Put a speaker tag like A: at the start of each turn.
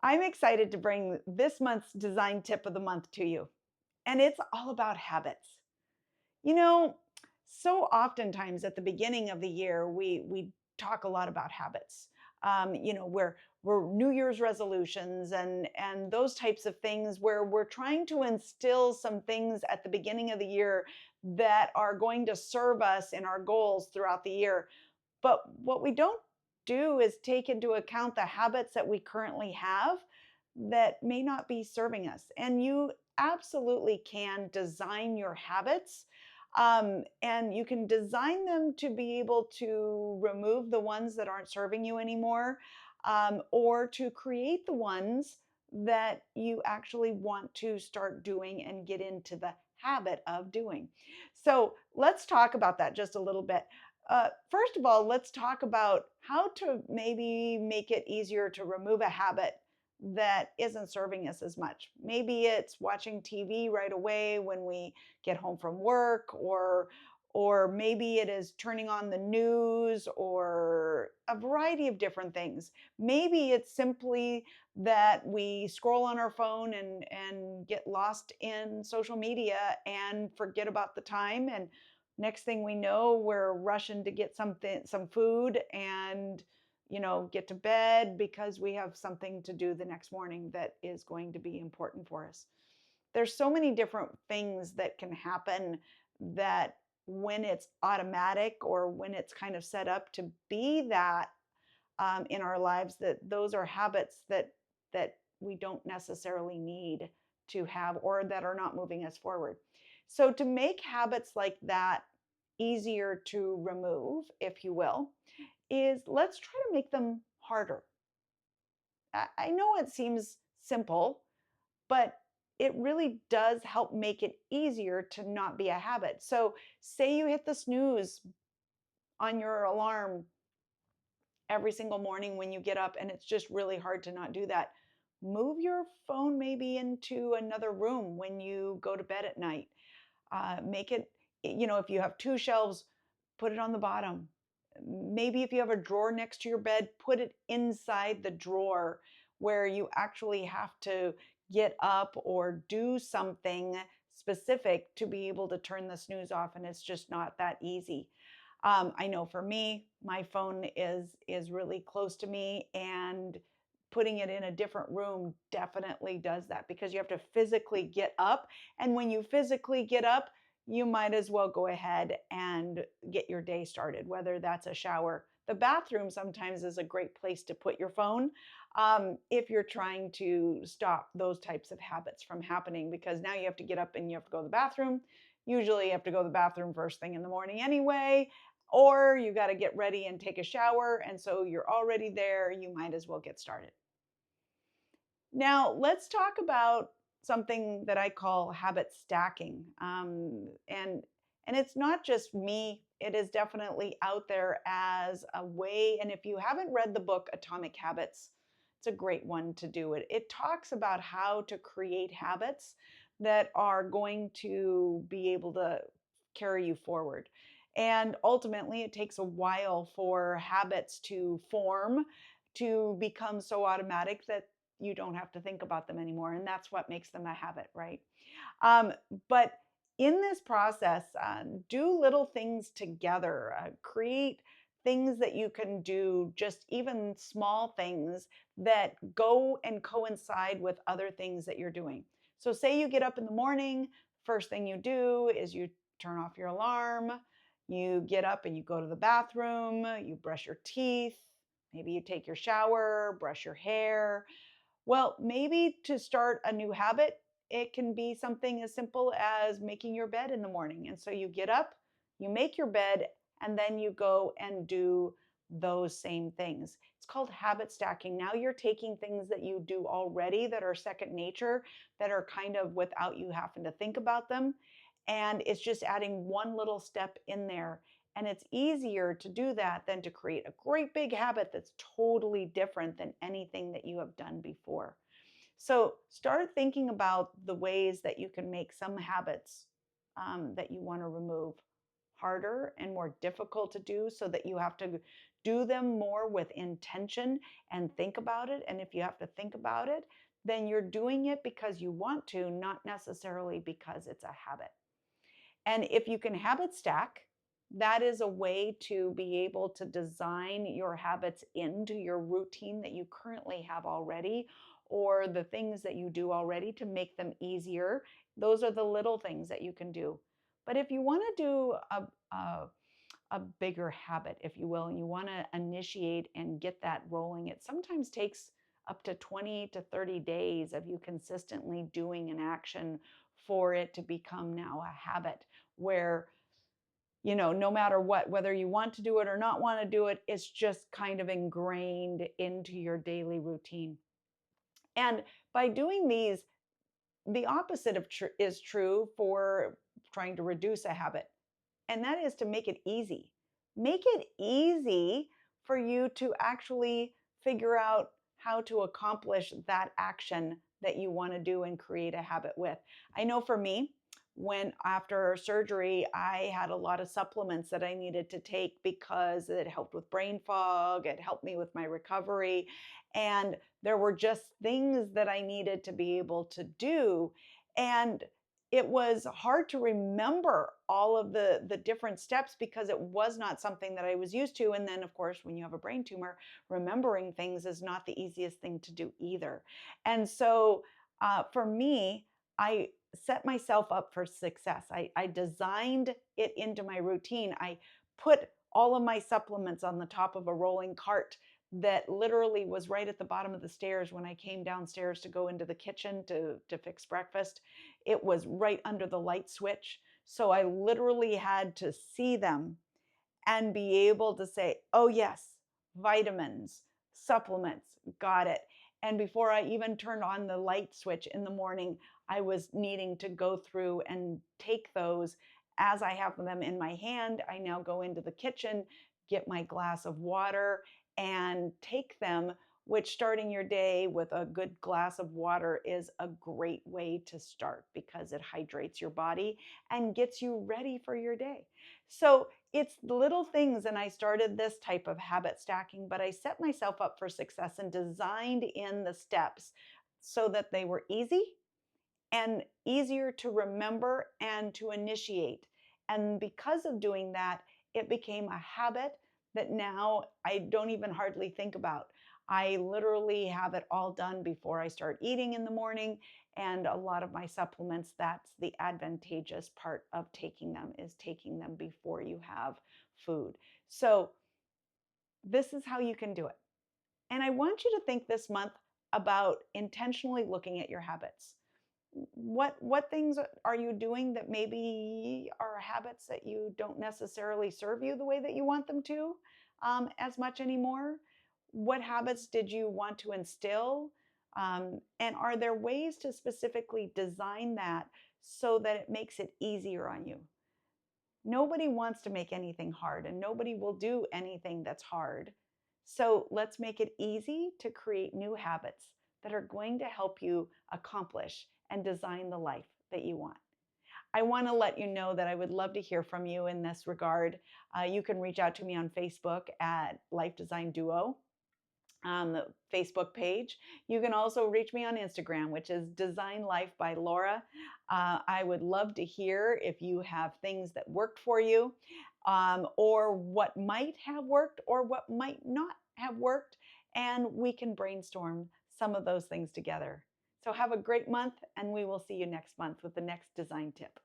A: I'm excited to bring this month's design tip of the month to you, and it's all about habits. You know, so oftentimes at the beginning of the year, we talk a lot about habits. We're New Year's resolutions and those types of things where we're trying to instill some things at the beginning of the year that are going to serve us in our goals throughout the year. But what we don't do is take into account the habits that we currently have that may not be serving us. And you absolutely can design your habits. And you can design them to be able to remove the ones that aren't serving you anymore, or to create the ones that you actually want to start doing and get into the habit of doing. So let's talk about that just a little bit. First of all, let's talk about how to maybe make it easier to remove a habit that isn't serving us as much. Maybe it's watching TV right away when we get home from work, or maybe it is turning on the news, or a variety of different things. Maybe it's simply that we scroll on our phone and get lost in social media and forget about the time, and next thing we know, we're rushing to get some food, and get to bed because we have something to do the next morning that is going to be important for us. There's so many different things that can happen, that when it's automatic or when it's kind of set up to be that, in our lives, that those are habits that we don't necessarily need to have, or that are not moving us forward. So to make habits like that easier to remove, if you will, is let's try to make them harder. I know it seems simple, but it really does help make it easier to not be a habit. So, say you hit the snooze on your alarm every single morning when you get up, and it's just really hard to not do that. Move your phone maybe into another room when you go to bed at night. Make it, if you have two shelves, put it on the bottom. Maybe if you have a drawer next to your bed, put it inside the drawer where you actually have to get up or do something specific to be able to turn the snooze off, and it's just not that easy. I know for me, my phone is really close to me, and putting it in a different room definitely does that, because you have to physically get up. And when you physically get up, you might as well go ahead and get your day started, whether that's a shower. The bathroom sometimes is a great place to put your phone, if you're trying to stop those types of habits from happening, because now you have to get up and you have to go to the bathroom. Usually you have to go to the bathroom first thing in the morning anyway, or you got to get ready and take a shower. And so you're already there. You might as well get started. Now, let's talk about something that I call habit stacking. And it's not just me, it is definitely out there as a way. And if you haven't read the book Atomic Habits, it's a great one to do it. It talks about how to create habits that are going to be able to carry you forward. And ultimately, it takes a while for habits to form, to become so automatic that you don't have to think about them anymore. And that's what makes them a habit, right? Um, but in this process, do little things together, create things that you can do, just even small things that go and coincide with other things that you're doing. So, say you get up in the morning, first thing you do is you turn off your alarm, you get up and you go to the bathroom, you brush your teeth, maybe you take your shower, brush your hair. Well, maybe to start a new habit, it can be something as simple as making your bed in the morning. And so you get up, you make your bed, and then you go and do those same things. It's called habit stacking. Now you're taking things that you do already that are second nature, that are kind of without you having to think about them. And it's just adding one little step in there. And it's easier to do that than to create a great big habit that's totally different than anything that you have done before. So start thinking about the ways that you can make some habits, that you want to remove harder and more difficult to do, so that you have to do them more with intention and think about it. And if you have to think about it, then you're doing it because you want to, not necessarily because it's a habit. And if you can habit stack, that is a way to be able to design your habits into your routine that you currently have already, or the things that you do already to make them easier. Those are the little things that you can do. But if you want to do a bigger habit, if you will, and you want to initiate and get that rolling, it sometimes takes up to 20 to 30 days of you consistently doing an action for it to become now a habit where, no matter what, whether you want to do it or not want to do it, it's just kind of ingrained into your daily routine. And by doing these, the opposite of is true for trying to reduce a habit, and that is to make it easy. Make it easy for you to actually figure out how to accomplish that action that you want to do and create a habit with. I know for me, when after surgery, I had a lot of supplements that I needed to take because it helped with brain fog, it helped me with my recovery, and there were just things that I needed to be able to do. And it was hard to remember all of the different steps because it was not something that I was used to. And then, of course, when you have a brain tumor, remembering things is not the easiest thing to do either. And so for me, I set myself up for success. I designed it into my routine. I put all of my supplements on the top of a rolling cart that literally was right at the bottom of the stairs when I came downstairs to go into the kitchen to fix breakfast. It was right under the light switch. So I literally had to see them and be able to say, oh, yes, vitamins, supplements, got it. And before I even turned on the light switch in the morning, I was needing to go through and take those. As I have them in my hand, I now go into the kitchen, get my glass of water, and take them, which starting your day with a good glass of water is a great way to start because it hydrates your body and gets you ready for your day. So it's little things, and I started this type of habit stacking, but I set myself up for success and designed in the steps so that they were easy and easier to remember and to initiate. And because of doing that, it became a habit that now I don't even hardly think about. I literally have it all done before I start eating in the morning. And a lot of my supplements, that's the advantageous part of taking them, is taking them before you have food. So this is how you can do it. And I want you to think this month about intentionally looking at your habits. What things are you doing that maybe are habits that you don't necessarily serve you the way that you want them to as much anymore? What habits did you want to instill? And are there ways to specifically design that so that it makes it easier on you? Nobody wants to make anything hard, and nobody will do anything that's hard. So let's make it easy to create new habits that are going to help you accomplish and design the life that you want. I want to let you know that I would love to hear from you in this regard. You can reach out to me on Facebook at Life Design Duo on the Facebook page. You can also reach me on Instagram, which is Design Life by Lora. I would love to hear if you have things that worked for you, or what might have worked or what might not have worked, and we can brainstorm some of those things together. So have a great month, and we will see you next month with the next design tip.